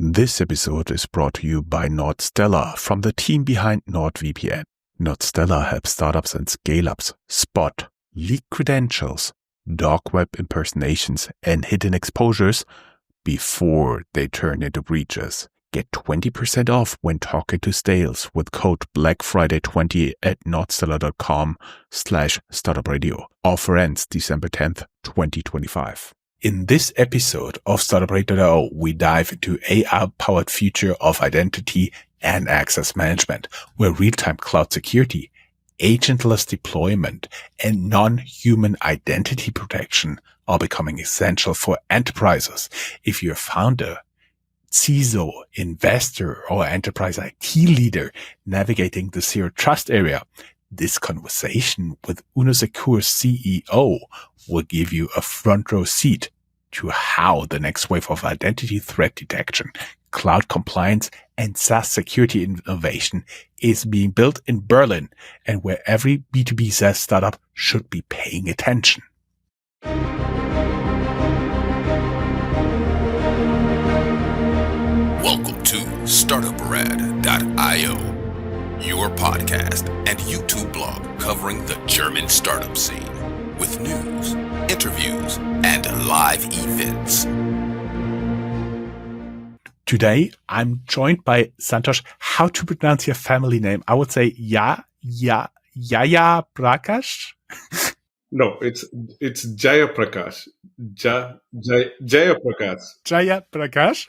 This episode is brought to you by Nordstella from the team behind NordVPN. Nordstella helps startups and scale-ups spot leaked credentials, dark web impersonations, and hidden exposures before they turn into breaches. Get 20% off when talking to sales with code BlackFriday20 at nordstella.com/startupradio. Offer ends December 10th, 2025. In this episode of Startuprad.io, we dive into AI-powered future of identity and access management, where real-time cloud security, agentless deployment, and non-human identity protection are becoming essential for enterprises. If you're a founder, CISO, investor, or enterprise IT leader navigating the zero trust area, this conversation with UnoSecur's CEO will give you a front row seat to how the next wave of identity threat detection, cloud compliance, and SaaS security innovation is being built in Berlin, and where every B2B SaaS startup should be paying attention. Welcome to Startuprad.io, your podcast and YouTube blog covering the German startup scene with news, interviews, and live events. Today, I'm joined by Santhosh. How to pronounce your family name? I would say Jayaprakash. No, it's Jayaprakash. Jayaprakash. Jayaprakash.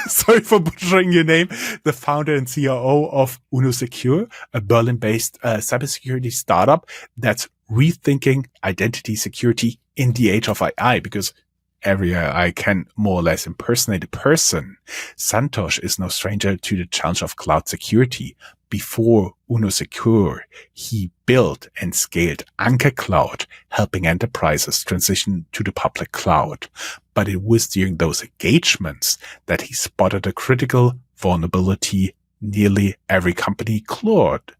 Sorry for butchering your name. The founder and COO of UnoSecur, a Berlin-based cybersecurity startup that's rethinking identity security in the age of AI, because every AI can more or less impersonate a person. Santhosh is no stranger to the challenge of cloud security. Before UnoSecur, he built and scaled Anker Cloud, helping enterprises transition to the public cloud. But it was during those engagements that he spotted a critical vulnerability nearly every company ignored: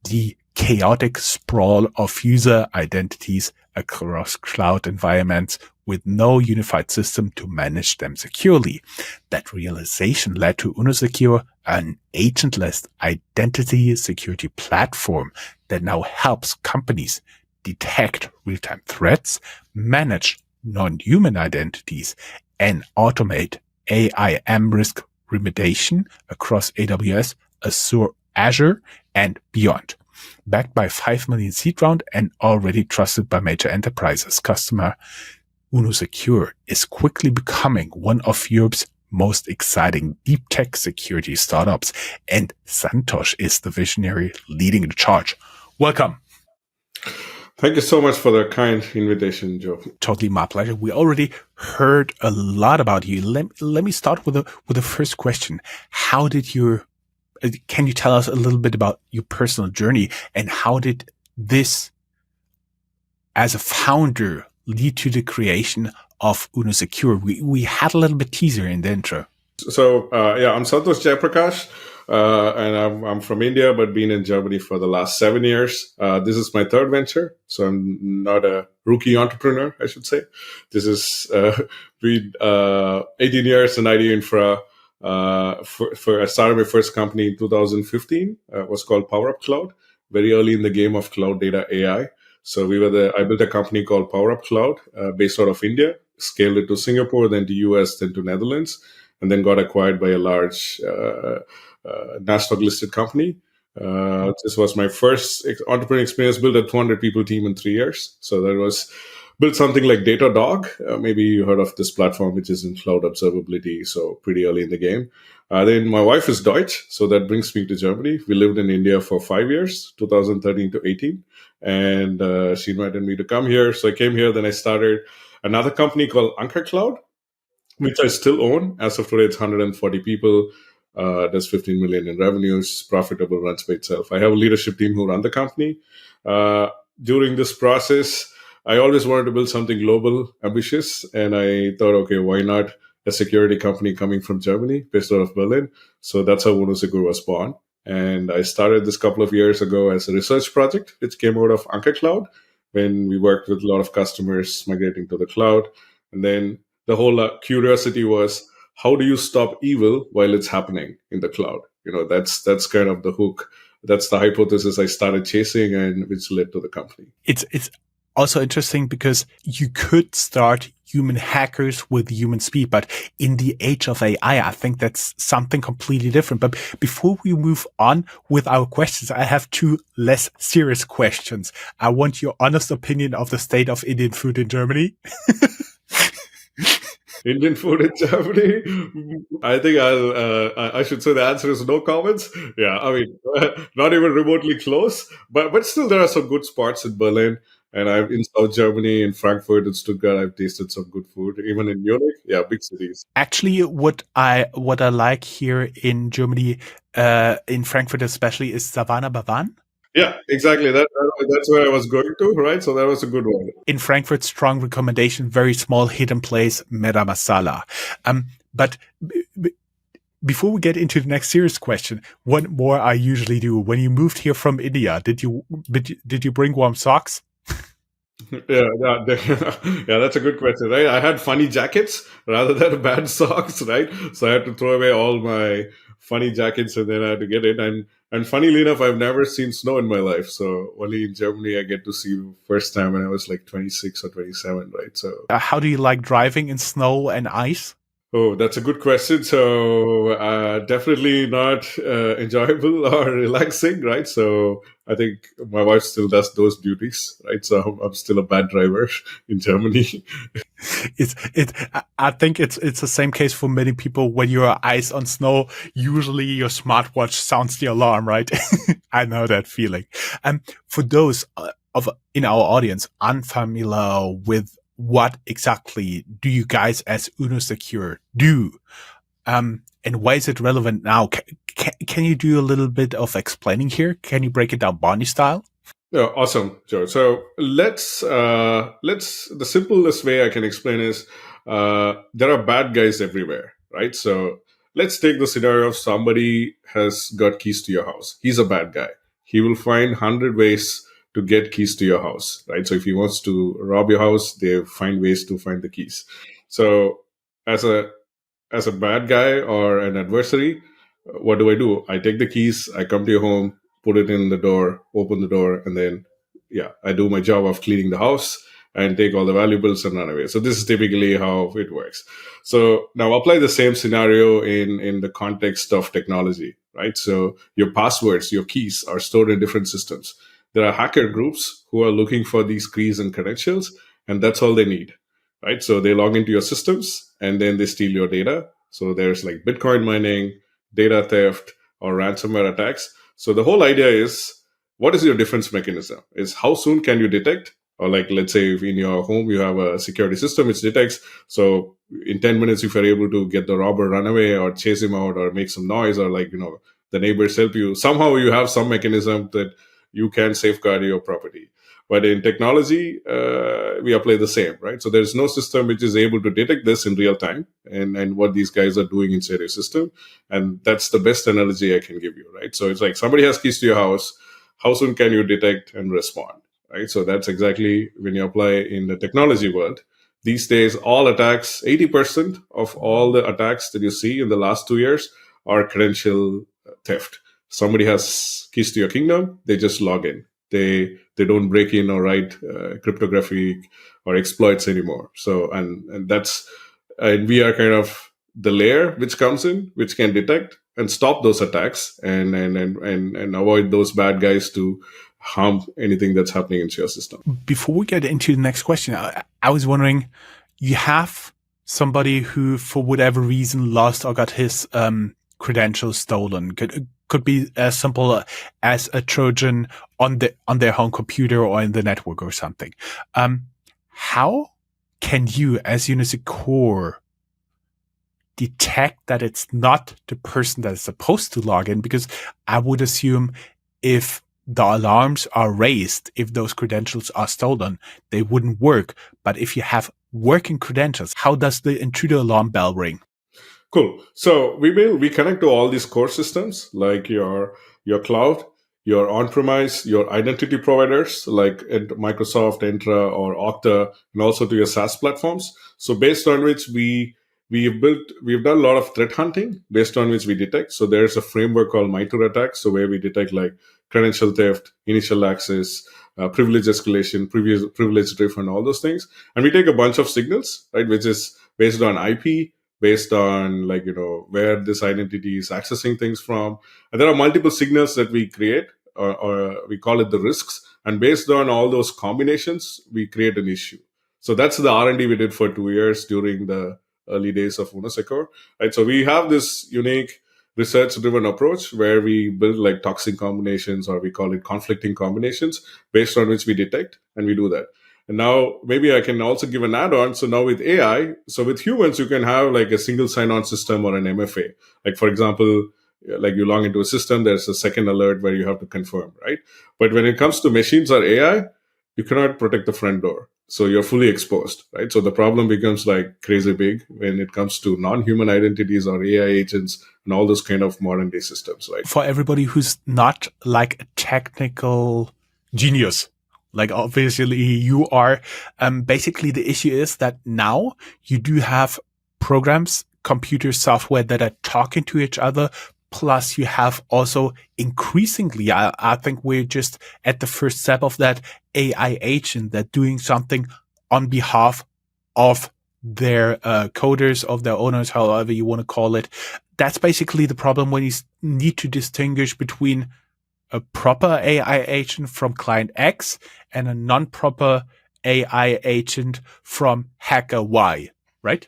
the chaotic sprawl of user identities across cloud environments with no unified system to manage them securely. That realization led to UnoSecur, an agentless identity security platform that now helps companies detect real-time threats, manage non-human identities, and automate AIM risk remediation across AWS, Azure, and beyond. Backed by 5 million seed round and already trusted by major enterprises, customer UnoSecur is quickly becoming one of Europe's most exciting deep tech security startups, and Santhosh is the visionary leading the charge. Welcome. Thank you so much for the kind invitation, Joe. Totally my pleasure. We already heard a lot about you. Let me start with the first question. Can you tell us a little bit about your personal journey, and how did this, as a founder, lead to the creation of UnoSecur? We had a little bit teaser in the intro. So, I'm Santhosh Jayaprakash, and I'm from India, but been in Germany for the last 7 years. This is my third venture, so I'm not a rookie entrepreneur, I should say. This is been 18 years in IT infra. I started my first company in 2015. It was called PowerUp Cloud, very early in the game of cloud data AI. So I built a company called PowerUp Cloud, based out of India, scaled it to Singapore, then to US, then to Netherlands, and then got acquired by a large NASDAQ listed company. This was my first entrepreneurial experience, built a 200 people team in 3 years. So that was built something like Datadog. Maybe you heard of this platform, which is in cloud observability. So pretty early in the game. Then my wife is Deutsch, so that brings me to Germany. We lived in India for 5 years, 2013 to 18. And she invited me to come here. So I came here. Then I started another company called Anker Cloud, which I still own. As of today, it's 140 people. Does 15 million in revenues, profitable, runs by itself. I have a leadership team who run the company. During this process, I always wanted to build something global, ambitious. And I thought, okay, why not a security company coming from Germany, based out of Berlin? So that's how UnoSecur was born. And I started this couple of years ago as a research project, which came out of Anker Cloud, when we worked with a lot of customers migrating to the cloud. And then the whole curiosity was, how do you stop evil while it's happening in the cloud? That's kind of the hook. That's the hypothesis I started chasing, and which led to the company. It's also interesting because you could start human hackers with human speed, but in the age of AI, I think that's something completely different. But before we move on with our questions, I have two less serious questions. I want your honest opinion of the state of Indian food in Germany. Indian food in Germany. I think I should say the answer is no comments. Yeah, I mean, not even remotely close, but still there are some good spots in Berlin, and I'm in South Germany, in Frankfurt, and Stuttgart. I've tasted some good food, even in Munich. Yeah, big cities. Actually, what I like here in Germany, in Frankfurt especially, is Savannah Bavan. Yeah, exactly. That's where I was going to, right? So that was a good one. In Frankfurt, strong recommendation, very small hidden place, Mera Masala. But before we get into the next serious question, what more I usually do when you moved here from India? Did you bring warm socks? Yeah, that's a good question, right? I had funny jackets rather than bad socks, right? So I had to throw away all my funny jackets, and then I had to get it. And funnily enough, I've never seen snow in my life. So only in Germany I get to see first time when I was like 26 or 27, right? So How do you like driving in snow and ice? oh, that's a good question. So, definitely not enjoyable or relaxing, right? So, I think my wife still does those duties, right? So, I'm still a bad driver in Germany. I think it's the same case for many people. When you're ice on snow, usually your smartwatch sounds the alarm, right? I know that feeling. For those of in our audience unfamiliar with what exactly do you guys as UnoSecur do, and why is it relevant now? Can you do a little bit of explaining here? Can you break it down Barney style? Yeah, awesome, Joe. So let's the simplest way I can explain is there are bad guys everywhere, right? So let's take the scenario of somebody has got keys to your house. He's a bad guy. He will find 100 ways to get keys to your house, right? So if he wants to rob your house, they find ways to find the keys. So as a bad guy or an adversary, what do? I take the keys, I come to your home, put it in the door, open the door, and then, yeah, I do my job of cleaning the house and take all the valuables and run away. So this is typically how it works. So now apply the same scenario in the context of technology, right? So your passwords, your keys are stored in different systems. There are hacker groups who are looking for these keys and credentials, and that's all they need, right? So they log into your systems and then they steal your data. So there's like Bitcoin mining, data theft, or ransomware attacks. So the whole idea is, what is your defense mechanism? Is how soon can you detect? Or like, let's say if in your home you have a security system which detects. So in 10 minutes, if you're able to get the robber run away or chase him out or make some noise, or like, the neighbors help you, somehow you have some mechanism that you can safeguard your property. But in technology, we apply the same, right? So there's no system which is able to detect this in real time and what these guys are doing inside your system. And that's the best analogy I can give you, right? So it's like somebody has keys to your house. How soon can you detect and respond, right? So that's exactly when you apply in the technology world. These days, all attacks, 80% of all the attacks that you see in the last 2 years are credential theft. Somebody has keys to your kingdom, they just log in. They don't break in or write cryptography or exploits anymore. So and we are kind of the layer which comes in, which can detect and stop those attacks and avoid those bad guys to harm anything that's happening into your system. Before we get into the next question, I was wondering, you have somebody who, for whatever reason, lost or got his credentials stolen. Could be as simple as a Trojan on their home computer or in the network or something. How can you, as UnoSecure, detect that it's not the person that is supposed to log in? Because I would assume if the alarms are raised, if those credentials are stolen, they wouldn't work. But if you have working credentials, how does the intruder alarm bell ring? Cool. So we connect to all these core systems like your cloud, your on-premise, your identity providers like Microsoft, Entra, or Okta, and also to your SaaS platforms. So based on which we we've done a lot of threat hunting based on which we detect. So there's a framework called MITRE ATT&CK, so where we detect like credential theft, initial access, privilege escalation, previous privilege drift, and all those things. And we take a bunch of signals, right, which is based on IP, based on like where this identity is accessing things from. And there are multiple signals that we create, or we call it the risks. And based on all those combinations, we create an issue. So that's the R&D we did for 2 years during the early days of UnoSecur, right? So we have this unique research-driven approach where we build like toxic combinations, or we call it conflicting combinations, based on which we detect, and we do that. And now maybe I can also give an add-on. So now with AI, so with humans, you can have like a single sign-on system or an MFA. Like for example, like you log into a system, there's a second alert where you have to confirm, right? But when it comes to machines or AI, you cannot protect the front door. So you're fully exposed, right? So the problem becomes like crazy big when it comes to non-human identities or AI agents and all those kind of modern day systems, right? For everybody who's not like a technical genius, like obviously you are, basically the issue is that now you do have programs, computer software that are talking to each other. Plus you have also increasingly, I think we're just at the first step of that AI agent that doing something on behalf of their coders, of their owners, however you want to call it. That's basically the problem when you need to distinguish between a proper AI agent from client X and a non-proper AI agent from hacker Y, right?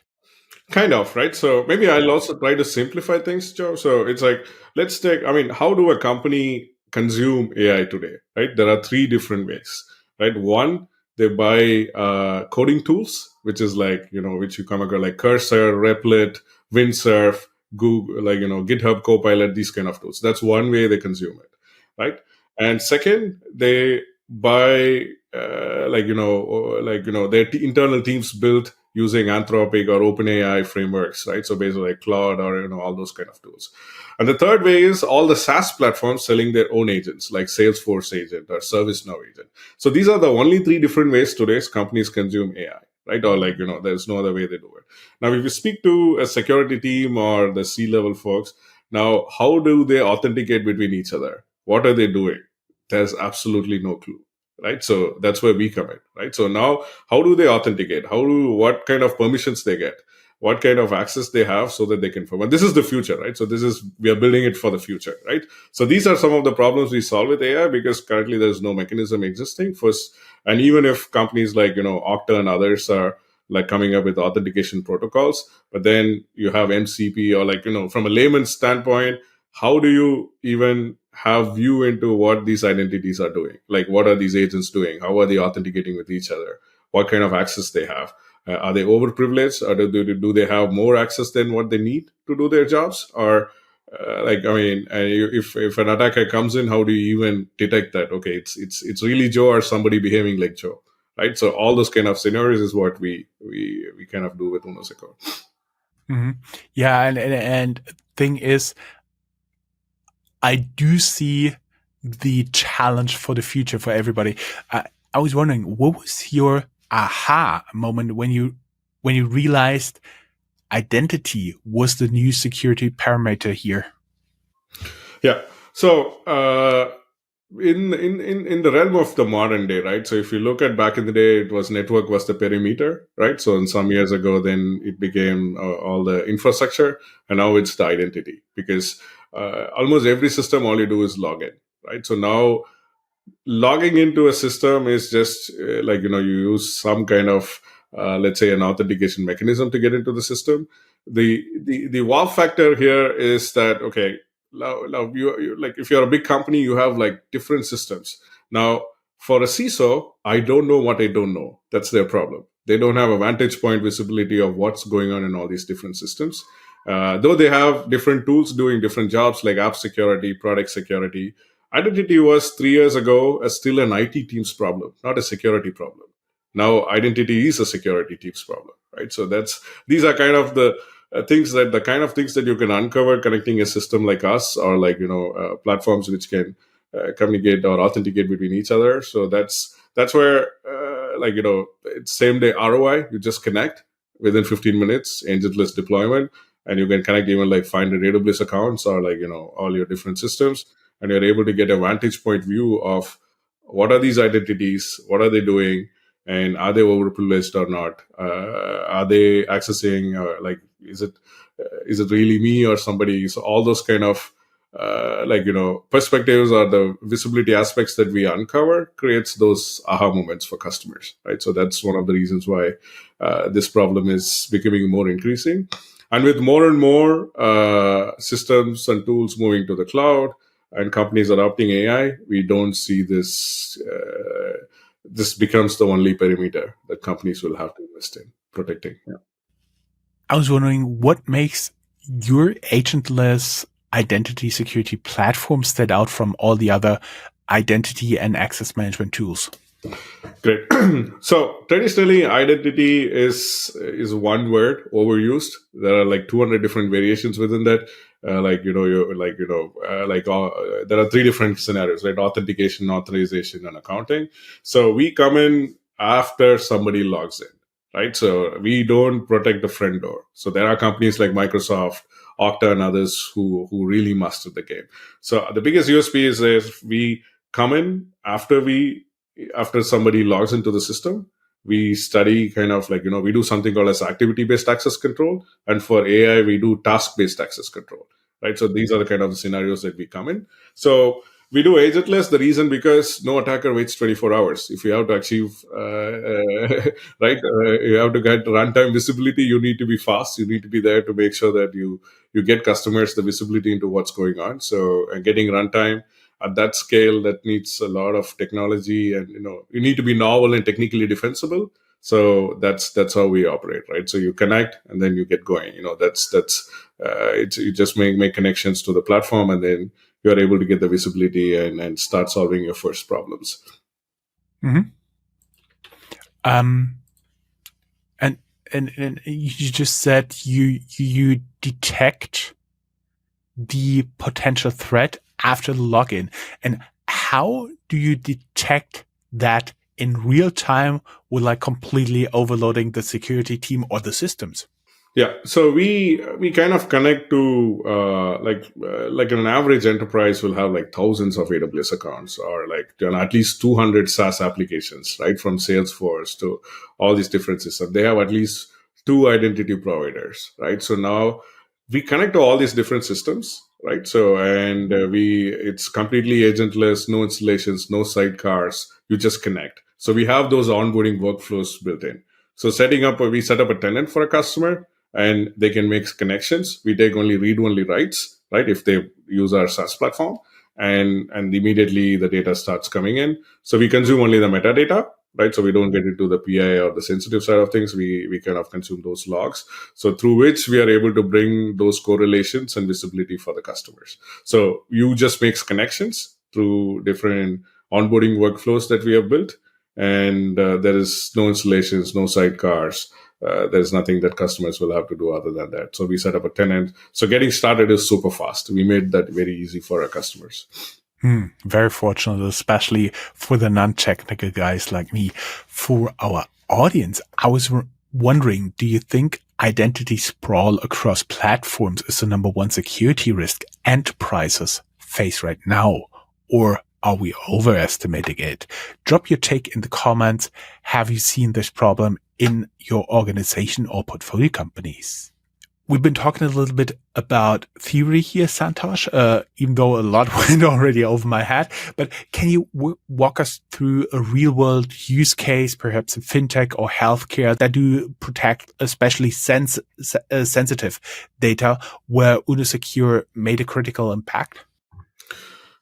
Kind of, right? So maybe I'll also try to simplify things, Joe. So it's like, let's take, I mean, how do a company consume AI today, right? There are three different ways, right? One, they buy coding tools, which is like, which you come across like Cursor, Replit, Windsurf, Google, like, GitHub Copilot, these kind of tools. That's one way they consume it, right? And second, they buy, their internal teams built using Anthropic or OpenAI frameworks, right? So basically like Claude or all those kind of tools. And the third way is all the SaaS platforms selling their own agents, like Salesforce agent or ServiceNow agent. So these are the only three different ways today's companies consume AI, right? Or like there's no other way they do it. Now, if you speak to a security team or the C-level folks, now how do they authenticate between each other? What are they doing? There's absolutely no clue, right? So that's where we come in, right? So now, how do they authenticate? What kind of permissions they get? What kind of access they have so that they can form? And this is the future, right? So we are building it for the future, right? So these are some of the problems we solve with AI, because currently there's no mechanism existing first. And even if companies like, Okta and others are like coming up with authentication protocols, but then you have MCP, or like, from a layman's standpoint, how do you even have view into what these identities are doing? Like, what are these agents doing? How are they authenticating with each other? What kind of access they have? Are they overprivileged, or do they have more access than what they need to do their jobs? Or if an attacker comes in, how do you even detect that? Okay, it's really Joe or somebody behaving like Joe, right? So all those kind of scenarios is what we kind of do with UnoSecur. Mm-hmm. Yeah, and thing is, I do see the challenge for the future for everybody. I was wondering, what was your aha moment when you realized identity was the new security parameter here? Yeah. So in the realm of the modern day, right? So if you look at back in the day, it was network was the perimeter, right? So in some years ago, then it became all the infrastructure, and now it's the identity, because almost every system, all you do is log in, right? So now logging into a system is just you use some kind of let's say an authentication mechanism to get into the system. The wow factor here is that, okay, now you like, if you're a big company, you have like different systems. Now for a CISO, I don't know what I don't know. That's their problem. They don't have a vantage point visibility of what's going on in all these different systems. Though they have different tools doing different jobs, like app security, product security. Identity was 3 years ago still an IT team's problem, not a security problem. Now identity is a security team's problem, right? So these are kind of the the kind of things that you can uncover connecting a system like us, or like platforms which can communicate or authenticate between each other. So that's where it's same day ROI. You just connect, within 15 minutes, agentless deployment, and you can connect even like find the AWS accounts or like, all your different systems, and you're able to get a vantage point view of what are these identities, what are they doing, and are they overprivileged or not? Are they accessing, like, is it really me or somebody? So all those kind of perspectives or the visibility aspects that we uncover creates those aha moments for customers, right? So that's one of the reasons why this problem is becoming more increasing. And with more and more systems and tools moving to the cloud and companies adopting AI, we don't see this. This becomes the only perimeter that companies will have to invest in protecting. Yeah. I was wondering what makes your agentless identity security platform stand out from all the other identity and access management tools? Great. So traditionally, identity is one word overused. There are like 200 different variations within that. There are three different scenarios, right? Authentication, authorization, and accounting. So we come in after somebody logs in, right? So we don't protect the front door. So there are companies like Microsoft, Okta, and others who really master the game. So the biggest USP is if we come in after somebody logs into the system, we study kind of like, we do something called as activity-based access control. And for AI, we do task-based access control, right? So these are the kind of scenarios that we come in. So we do agentless. The reason because no attacker waits 24 hours. If you have to achieve, right, you have to get runtime visibility. You need to be fast. You need to be there to make sure that you get customers the visibility into what's going on. So getting runtime at that scale, that needs a lot of technology, and you need to be novel and technically defensible. So that's how we operate, right? So you connect and then you get going. You just make connections to the platform, and then you are able to get the visibility and start solving your first problems. Mm-hmm. And you just said you detect the potential threat after the login. And how do you detect that in real time without completely overloading the security team or the systems? Yeah, so we kind of connect to like an average enterprise will have like thousands of AWS accounts, or like at least 200 SaaS applications, right? From Salesforce to all these different systems. They have at least two identity providers, right? So now we connect to all these different systems, right? So and it's completely agentless, no installations, no sidecars. You just connect. So we have those onboarding workflows built in. So we set up a tenant for a customer, and they can make connections. We take only read-only writes, right? If they use our SaaS platform, and immediately the data starts coming in. So we consume only the metadata, right? So we don't get into the PI or the sensitive side of things. We kind of consume those logs. So through which we are able to bring those correlations and visibility for the customers. So you just makes connections through different onboarding workflows that we have built. And there is no installations, no sidecars. There's nothing that customers will have to do other than that. So we set up a tenant. So getting started is super fast. We made that very easy for our customers. Very fortunate, especially for the non-technical guys like me. For our audience, I was wondering, do you think identity sprawl across platforms is the number one security risk enterprises face right now? Or are we overestimating it? Drop your take in the comments. Have you seen this problem in your organization or portfolio companies? We've been talking a little bit about theory here, Santhosh, even though a lot went already over my head. But can you walk us through a real-world use case, perhaps in fintech or healthcare, that do protect especially sensitive data where UnoSecur made a critical impact?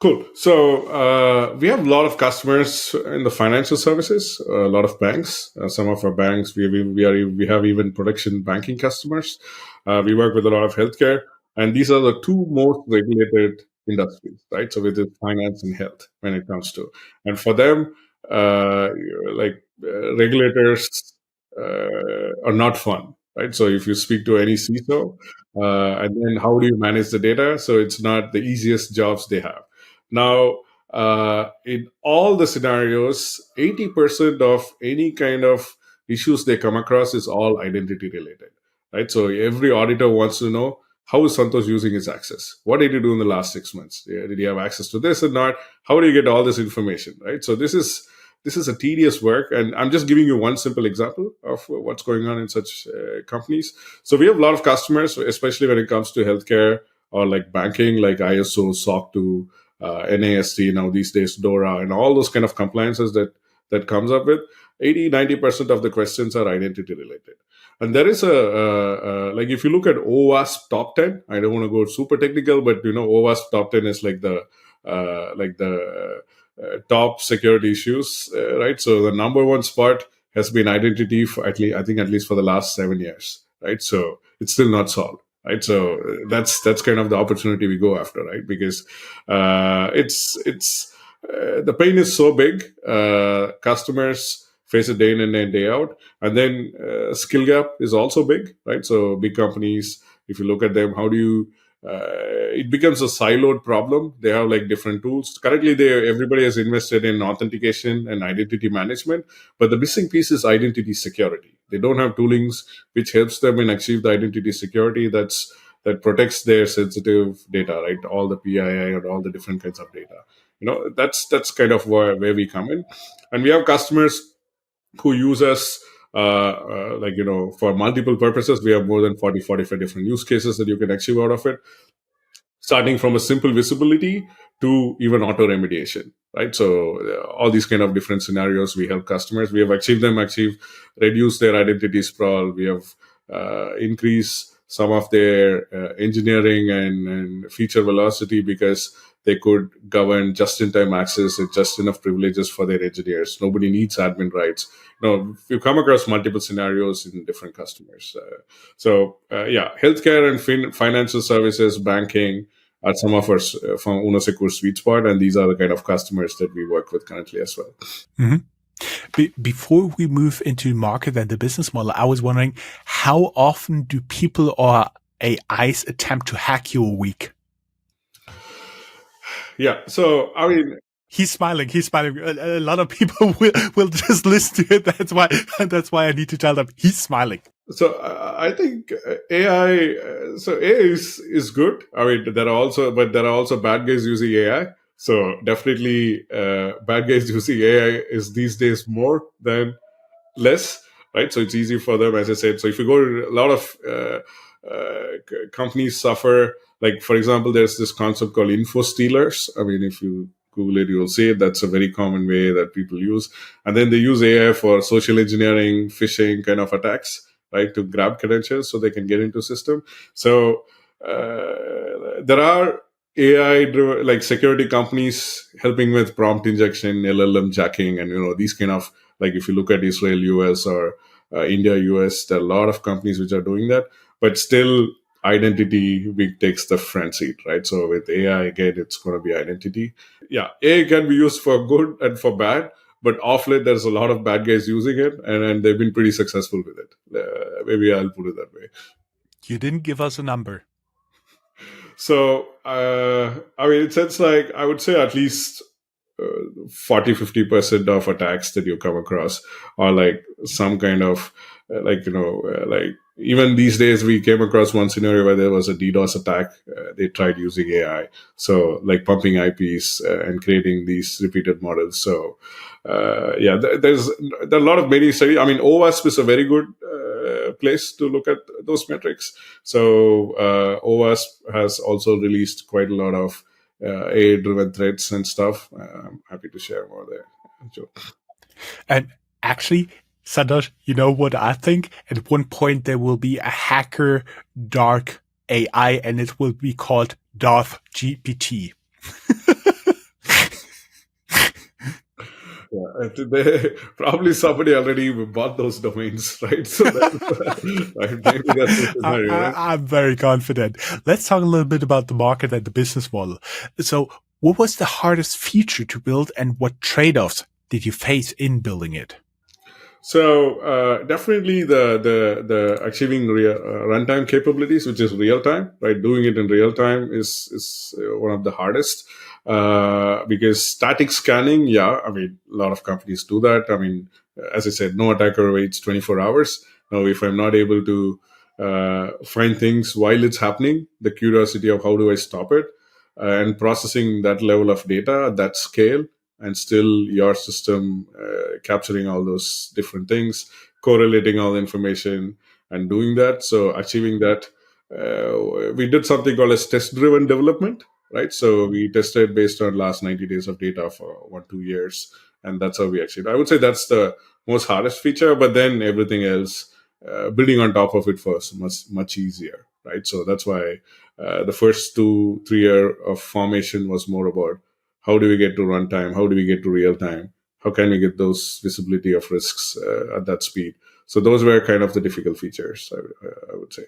Cool. So we have a lot of customers in the financial services, a lot of banks. Some of our banks, we have even production banking customers. We work with a lot of healthcare, and these are the two most regulated industries, right? So with finance and health, when it comes to, and for them, regulators are not fun, right? So if you speak to any CISO, and then how do you manage the data? So it's not the easiest jobs they have. Now, in all the scenarios, 80% of any kind of issues they come across is all identity related, right? So every auditor wants to know, how is Santosh using his access? What did he do in the last 6 months? Did he have access to this or not? How do you get all this information, right? So this is a tedious work, and I'm just giving you one simple example of what's going on in such companies. So we have a lot of customers, especially when it comes to healthcare or like banking, like ISO, SOC 2, NASD, now these days DORA, and all those kind of compliances that comes up with. 80-90% of the questions are identity related. And there is like if you look at OWASP top 10, I don't want to go super technical, but OWASP top 10 is like the top security issues, right? So the number one spot has been identity for at least, I think, at least for the last 7 years, right? So it's still not solved, right? So that's kind of the opportunity we go after, right? Because it's the pain is so big. Customers face it day in and day out, and then skill gap is also big, right? So big companies, if you look at them, how do you it becomes a siloed problem. They have like different tools. Currently, everybody has invested in authentication and identity management, but the missing piece is identity security. They don't have toolings which helps them in achieve the identity security that protects their sensitive data, right? All the PII and all the different kinds of data. That's kind of where we come in, and we have customers who use us for multiple purposes. We have more than 40-45 different use cases that you can achieve out of it, starting from a simple visibility to even auto remediation, right? So all these kind of different scenarios we help customers. We have reduce their identity sprawl. We have increased some of their engineering and feature velocity because they could govern just-in-time access and just enough privileges for their engineers. Nobody needs admin rights. You come across multiple scenarios in different customers. Healthcare and financial services, banking are some of our from UnoSecur sweet spot, and these are the kind of customers that we work with currently as well. Mm-hmm. Before we move into market and the business model, I was wondering, how often do people or AIs attempt to hack your week? Yeah. So, I mean, he's smiling. A lot of people will just listen to it. That's why I need to tell them he's smiling. So I think AI. So AI is good. I mean, there are also bad guys using AI. So definitely, bad guys using AI is these days more than less, right? So it's easy for them, as I said. So if you go to a lot of companies suffer, like for example, there's this concept called info stealers. I mean, if you Google it, you'll see it. That's a very common way that people use. And then they use AI for social engineering, phishing kind of attacks, right, to grab credentials so they can get into system. So there are AI like security companies helping with prompt injection, LLM jacking, and these kind of, like if you look at Israel, US, or India, US, there are a lot of companies which are doing that. But still, identity takes the front seat, right? So with AI, again, it's going to be identity. Yeah, AI can be used for good and for bad, but off late, there's a lot of bad guys using it, and they've been pretty successful with it. Maybe I'll put it that way. You didn't give us a number. So, I mean, it's like, I would say at least 40-50% of attacks that you come across are like some kind of like even these days we came across one scenario where there was a DDoS attack. They tried using AI, so like pumping IPs and creating these repeated models. So there are a lot of many studies. I mean, OWASP is a very good place to look at those metrics. So OWASP has also released quite a lot of AI-driven threats and stuff. I'm happy to share more there, Joe. And actually, Santhosh, you know what I think? At one point, there will be a hacker dark AI, and it will be called Darth GPT. Yeah, probably somebody already bought those domains, right? So right, maybe that's the scenario, right? I'm very confident. Let's talk a little bit about the market and the business model. So what was the hardest feature to build, and what trade-offs did you face in building it? So definitely the achieving runtime capabilities, which is real time, right? Doing it in real time is one of the hardest because static scanning. Yeah, I mean a lot of companies do that. I mean, as I said, no attacker waits 24 hours. Now, if I'm not able to find things while it's happening, the curiosity of how do I stop it and processing that level of data at that scale and still your system capturing all those different things, correlating all the information and doing that. So achieving that, we did something called as test driven development, right? So we tested based on last 90 days of data for 1 2 years, and that's how we achieved. I would say that's the most hardest feature, but then everything else, building on top of it first, much easier, right? So that's why the first 2 3 year of formation was more about how do we get to runtime, how do we get to real time, how can we get those visibility of risks at that speed. So those were kind of the difficult features, I would say.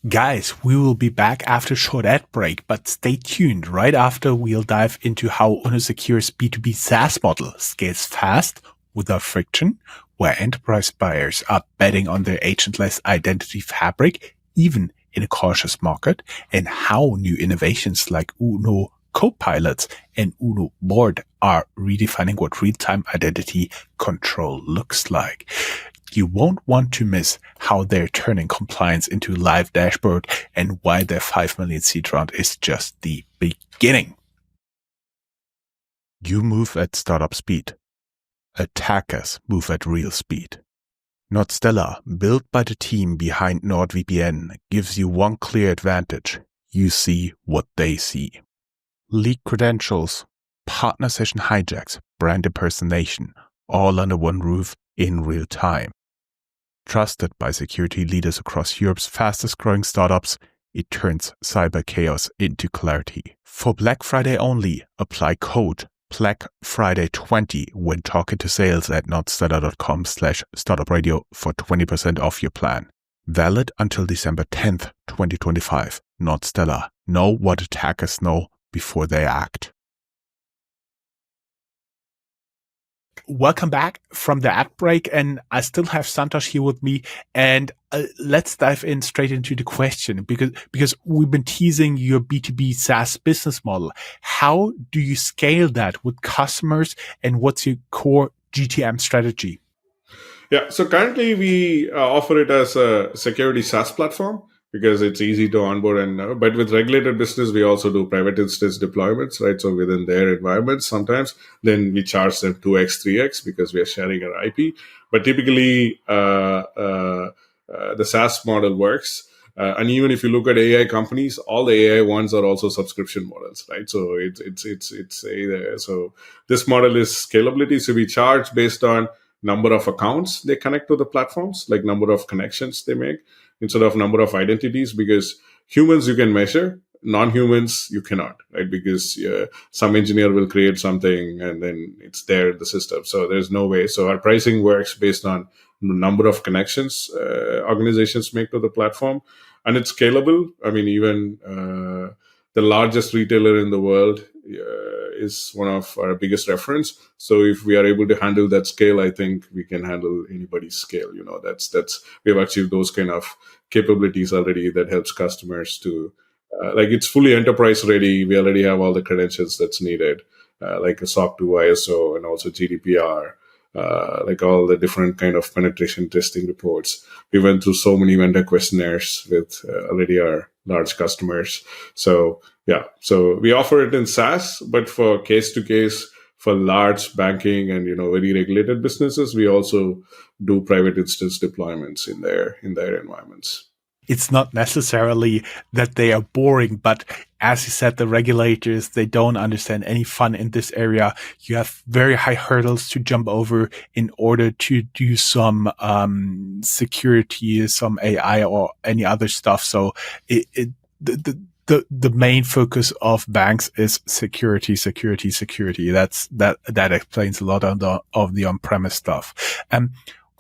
Guys, we will be back after a short ad break, but stay tuned. Right after, we'll dive into how UnoSecure's B2B SaaS model scales fast without friction, where enterprise buyers are betting on their agentless identity fabric, even in a cautious market, and how new innovations like Uno Copilots and Uno Board are redefining what real-time identity control looks like. You won't want to miss how they're turning compliance into a live dashboard and why their 5 million seed round is just the beginning. You move at startup speed. Attackers move at real speed. NordStella, built by the team behind NordVPN, gives you one clear advantage. You see what they see. Leak credentials, partner session hijacks, brand impersonation, all under one roof in real time. Trusted by security leaders across Europe's fastest growing startups, it turns cyber chaos into clarity. For Black Friday only, apply code BlackFriday20 when talking to sales at nordstella.com/startupradio for 20% off your plan. Valid until December 10th, 2025. NordStella. Know what attackers know before they act. Welcome back from the ad break, and I still have Santhosh here with me, and let's dive in straight into the question because we've been teasing your B2B SaaS business model. How do you scale that with customers, and what's your core GTM strategy? Yeah, so currently we offer it as a security SaaS platform because it's easy to onboard. And but with regulated business, we also do private instance deployments, right? So within their environments, sometimes then we charge them 2x, 3x because we are sharing our IP. But typically, the SaaS model works. And even if you look at AI companies, all the AI ones are also subscription models, right? So so this model is scalability. So we charge based on number of accounts they connect to the platforms, like number of connections they make instead of number of identities, because humans you can measure, non-humans you cannot, right? Because some engineer will create something and then it's there in the system. So there's no way. So our pricing works based on the number of connections organizations make to the platform, and it's scalable. I mean, even the largest retailer in the world is one of our biggest reference. So if we are able to handle that scale, I think we can handle anybody's scale. That's we have achieved those kind of capabilities already that helps customers to like it's fully enterprise ready. We already have all the credentials that's needed, like a SOC 2 ISO and also GDPR. Like all the different kind of penetration testing reports. We went through so many vendor questionnaires with already our large customers. So yeah, so we offer it in SaaS, but for case to case, for large banking and very regulated businesses, we also do private instance deployments in their environments. It's not necessarily that they are boring, but as you said, the regulators, they don't understand any fun in this area. You have very high hurdles to jump over in order to do some security, some AI or any other stuff. So the main focus of banks is security. That explains a lot of the on-premise stuff.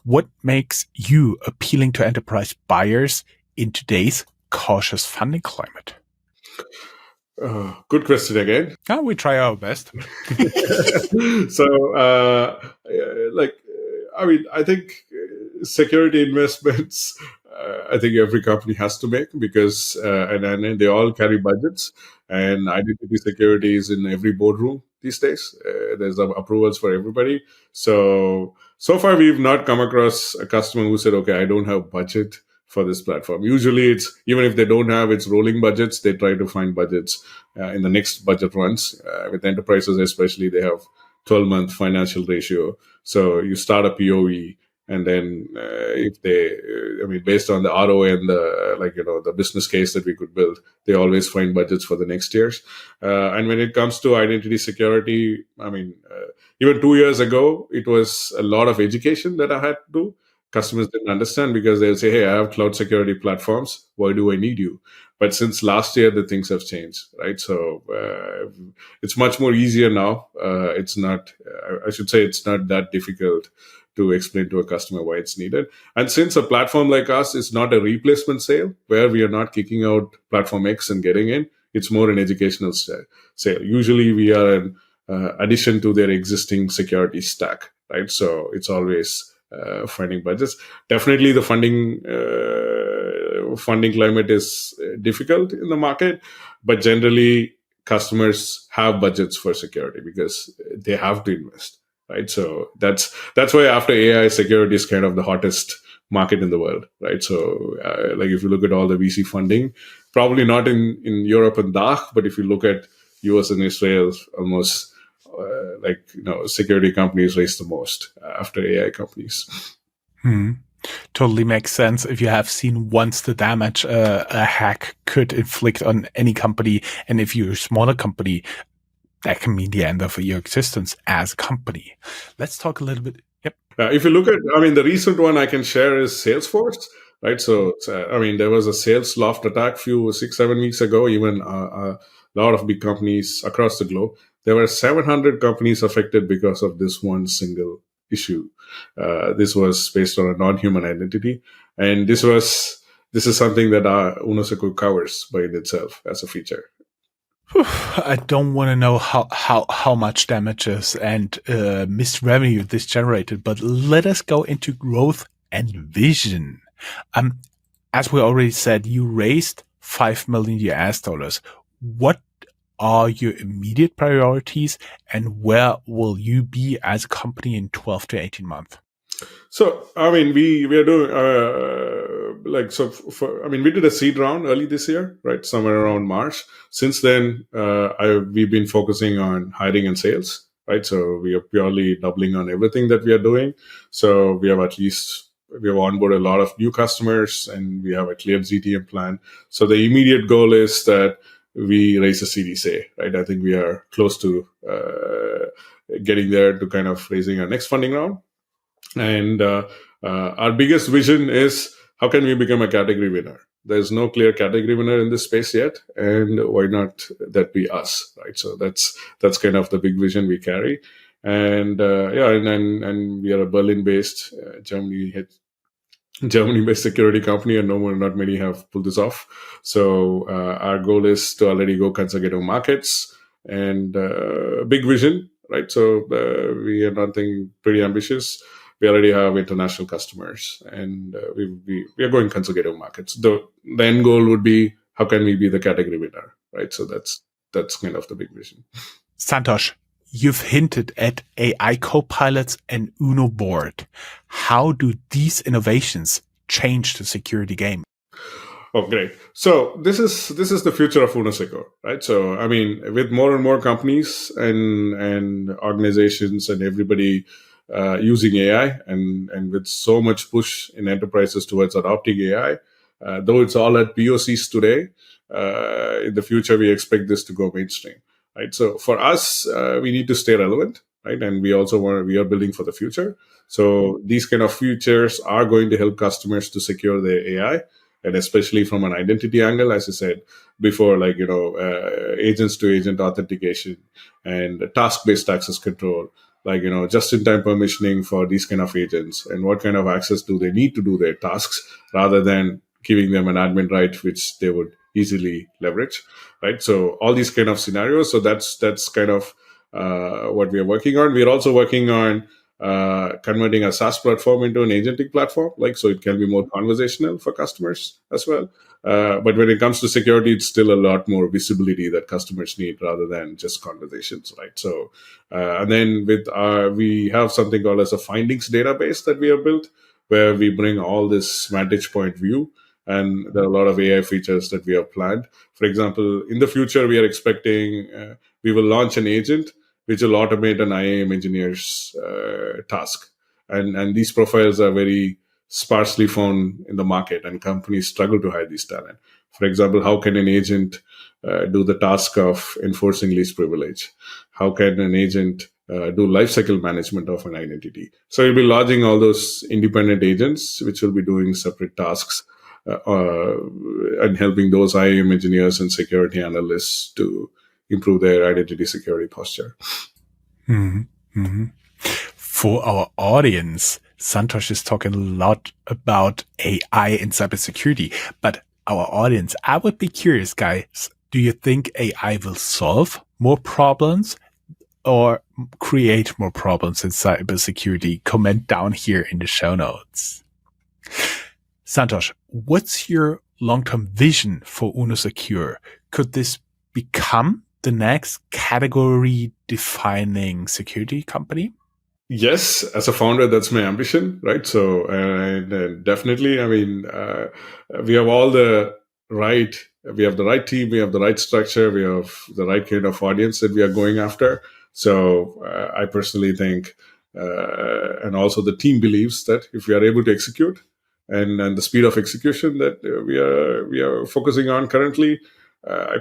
What makes you appealing to enterprise buyers in today's cautious funding climate? Good question again. We try our best. So, like, I mean, I think security investments, I think every company has to make because, and they all carry budgets, and identity security is in every boardroom these days. There's approvals for everybody. So far, we've not come across a customer who said, okay, I don't have budget for this platform. Usually it's, even if they don't have, it's rolling budgets. They try to find budgets in the next budget runs. With enterprises especially, they have 12-month financial ratio. So you start a POE, and then if they, I mean, based on the ROI and the, the business case that we could build, they always find budgets for the next years. And when it comes to identity security, I mean, even 2 years ago, it was a lot of education that I had to do. Customers didn't understand because they'll say, hey, I have cloud security platforms. Why do I need you? But since last year, the things have changed, right? So it's much more easier now. It's not, I should say, it's not that difficult to explain to a customer why it's needed. And since a platform like us is not a replacement sale, where we are not kicking out platform X and getting in, it's more an educational sale. Usually we are an addition to their existing security stack, right? So it's always finding budgets. Definitely the funding climate is difficult in the market, but generally customers have budgets for security because they have to invest, right? So that's why after AI, security is kind of the hottest market in the world, right? So like if you look at all the VC funding, probably not in Europe and DACH, but if you look at US and Israel, almost security companies raise the most after AI companies. Totally makes sense if you have seen once the damage a hack could inflict on any company. And if you're a smaller company, that can mean the end of your existence as a company. Let's talk a little bit. Yep. If you look at, I mean, the recent one I can share is Salesforce, right? So, I mean, there was a sales loft attack 6-7 weeks ago, even a lot of big companies across the globe. There were 700 companies affected because of this one single issue. This was based on a non-human identity. And this is something that UnoSecur covers by itself as a feature. I don't want to know how much damages and missed revenue this generated, but let us go into growth and vision. As we already said, you raised $5 million US. What are your immediate priorities, and where will you be as a company in 12 to 18 months? So, I mean, we are doing we did a seed round early this year, right? Somewhere around March. Since then, we've been focusing on hiring and sales, right? So we are purely doubling on everything that we are doing. So we have onboarded a lot of new customers, and we have a clear GTM plan. So the immediate goal is that we raise a Series A, right? I think we are close to getting there to kind of raising our next funding round. And our biggest vision is, how can we become a category winner? There's no clear category winner in this space yet, and why not that be us, right? So that's kind of the big vision we carry. And and we are a Berlin-based, Germany-based security company, and not many have pulled this off. So our goal is to already go consecutive markets, and big vision, right? So we are nothing pretty ambitious. We already have international customers, and we are going consecutive markets. The end goal would be, how can we be the category winner, right? So that's kind of the big vision. Santhosh, you've hinted at AI copilots and Uno board. How do these innovations change the security game? Oh, great. So this is the future of UnoSecur, right? So, I mean, with more and more companies and organizations and everybody using AI, and with so much push in enterprises towards adopting AI, though it's all at POCs today, in the future, we expect this to go mainstream, right? So for us, we need to stay relevant, right? And we also we are building for the future. So these kind of features are going to help customers to secure their AI, and especially from an identity angle, as I said before, agents to agent authentication and task-based access control, just-in-time permissioning for these kind of agents, and what kind of access do they need to do their tasks, rather than giving them an admin right, which they would easily leverage, right? So all these kind of scenarios. So that's kind of what we are working on. We are also working on converting a SaaS platform into an agentic platform, so it can be more conversational for customers as well. But when it comes to security, it's still a lot more visibility that customers need rather than just conversations, right? So, and then we have something called as a findings database that we have built, where we bring all this vantage point view, and there are a lot of AI features that we have planned. For example, in the future, we are expecting we will launch an agent which will automate an IAM engineer's task. And these profiles are very sparsely found in the market, and companies struggle to hire these talent. For example, how can an agent do the task of enforcing least privilege? How can an agent do lifecycle management of an identity? So you'll be lodging all those independent agents, which will be doing separate tasks and helping those IAM engineers and security analysts to improve their identity security posture. Mm-hmm. Mm-hmm. For our audience, Santhosh is talking a lot about AI and cybersecurity, but our audience, I would be curious, guys, do you think AI will solve more problems or create more problems in cybersecurity? Comment down here in the show notes. Santhosh, what's your long-term vision for UnoSecur? Could this become the next category-defining security company? Yes, as a founder, that's my ambition, right? So, and definitely, I mean, we have the right team, we have the right structure, we have the right kind of audience that we are going after. So, I personally think, and also the team believes that if we are able to execute, and the speed of execution that we are focusing on currently, I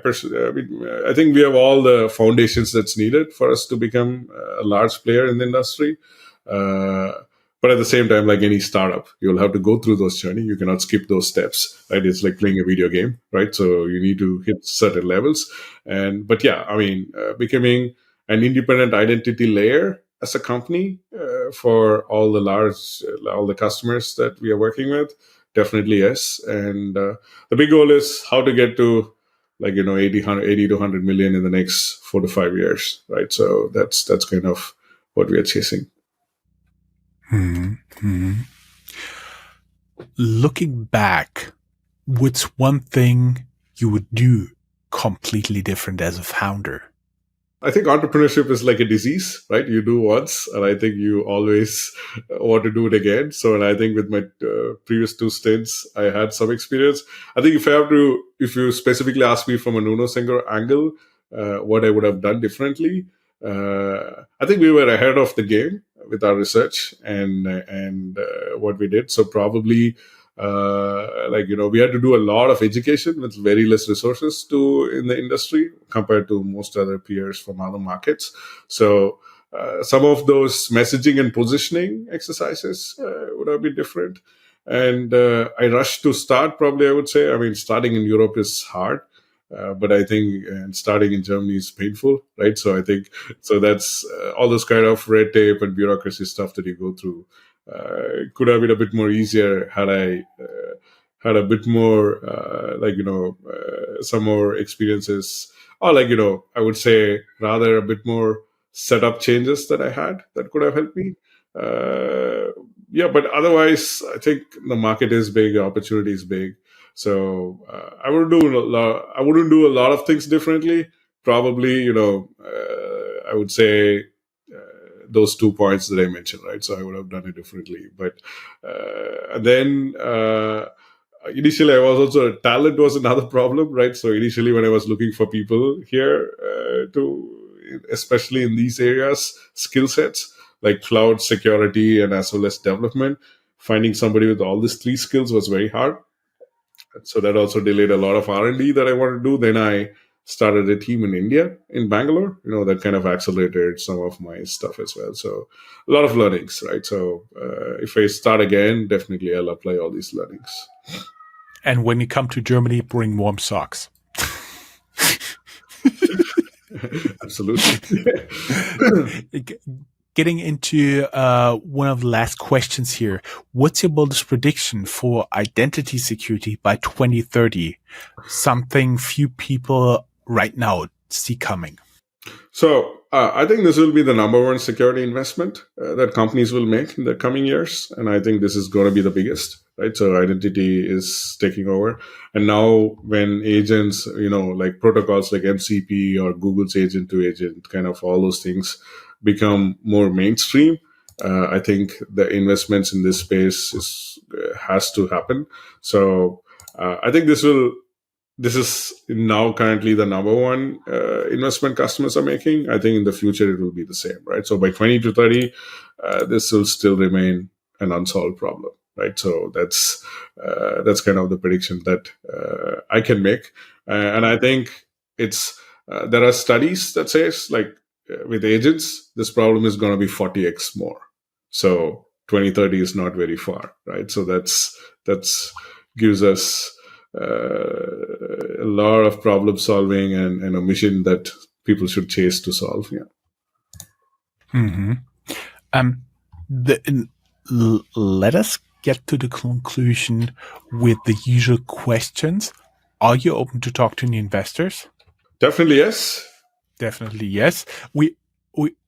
think we have all the foundations that's needed for us to become a large player in the industry. But at the same time, like any startup, you'll have to go through those journey. You cannot skip those steps, right? It's like playing a video game, right? So you need to hit certain levels. But yeah, I mean, becoming an independent identity layer as a company for all the customers that we are working with, definitely yes. And the big goal is how to get to 80 to 100 million in the next 4 to 5 years, right? So that's kind of what we are chasing. Mm-hmm. Looking back, what's one thing you would do completely different as a founder? I think entrepreneurship is like a disease, right? You do once, and I think you always want to do it again. So, and I think with my previous 2 stints, I had some experience. I think if you specifically ask me from an UnoSecur angle, what I would have done differently, I think we were ahead of the game with our research and what we did. So probably we had to do a lot of education with very less resources in the industry compared to most other peers from other markets. So some of those messaging and positioning exercises would have been different. And I rushed to start, probably I would say. I mean, starting in Europe is hard. But I think starting in Germany is painful, right? So I think that's all this kind of red tape and bureaucracy stuff that you go through. It could have been a bit more easier had I had a bit more, some more experiences, or I would say rather a bit more setup changes that I had that could have helped me. But otherwise, I think the market is big, the opportunity is big. So I wouldn't do a lot of things differently. Probably, I would say those 2 points that I mentioned, right? So I would have done it differently. But and then initially, I was also talent was another problem, right? So initially, when I was looking for people here especially in these areas, skill sets like cloud security and as well as development, finding somebody with all these 3 skills was very hard. So that also delayed a lot of R&D that I wanted to do. Then I started a team in India, in Bangalore, that kind of accelerated some of my stuff as well. So a lot of learnings, right? So if I start again, definitely I'll apply all these learnings. And when you come to Germany, bring warm socks. Absolutely. Getting into one of the last questions here. What's your boldest prediction for identity security by 2030? Something few people right now see coming. So I think this will be the number one security investment that companies will make in the coming years. And I think this is going to be the biggest, right? So identity is taking over. And now when agents, like protocols like MCP or Google's agent to agent, kind of all those things become more mainstream, I think the investments in this space has to happen. So I think this is now currently the number one investment customers are making. I think in the future it will be the same, right? So by 20 to 30, this will still remain an unsolved problem, right? So that's kind of the prediction that I can make. And I think there are studies that says with agents, this problem is going to be 40x more. So 2030 is not very far, right? So that's gives us a lot of problem solving and a mission that people should chase to solve. Yeah. Mm-hmm. Let us get to the conclusion with the usual questions. Are you open to talk to new investors? Definitely yes. Definitely yes.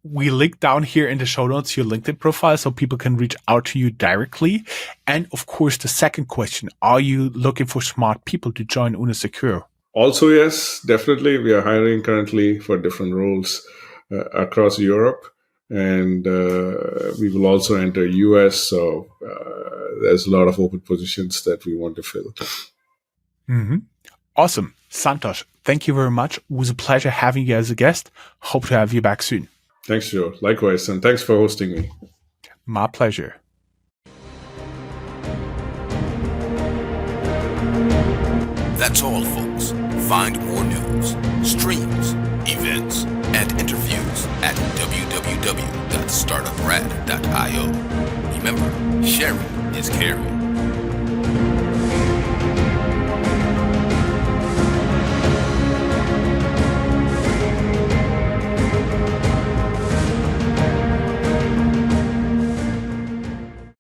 We link down here in the show notes your LinkedIn profile so people can reach out to you directly. And of course, the second question, are you looking for smart people to join UnoSecur? Also, yes, definitely. We are hiring currently for different roles across Europe. And we will also enter US. So there's a lot of open positions that we want to fill. Mm-hmm. Awesome. Santhosh, thank you very much. It was a pleasure having you as a guest. Hope to have you back soon. Thanks, Joe. Likewise. And thanks for hosting me. My pleasure. That's all, folks. Find more news, streams, events, and interviews at www.startuprad.io. Remember, sharing is caring.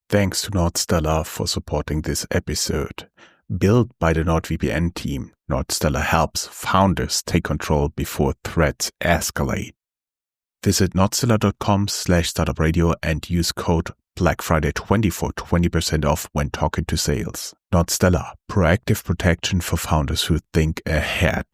Thanks to Nordstellar for supporting this episode. Built by the NordVPN team, Nordstellar helps founders take control before threats escalate. Visit nordstellar.com/startupradio and use code BlackFriday20 for 20% off when talking to sales. Nordstellar, proactive protection for founders who think ahead.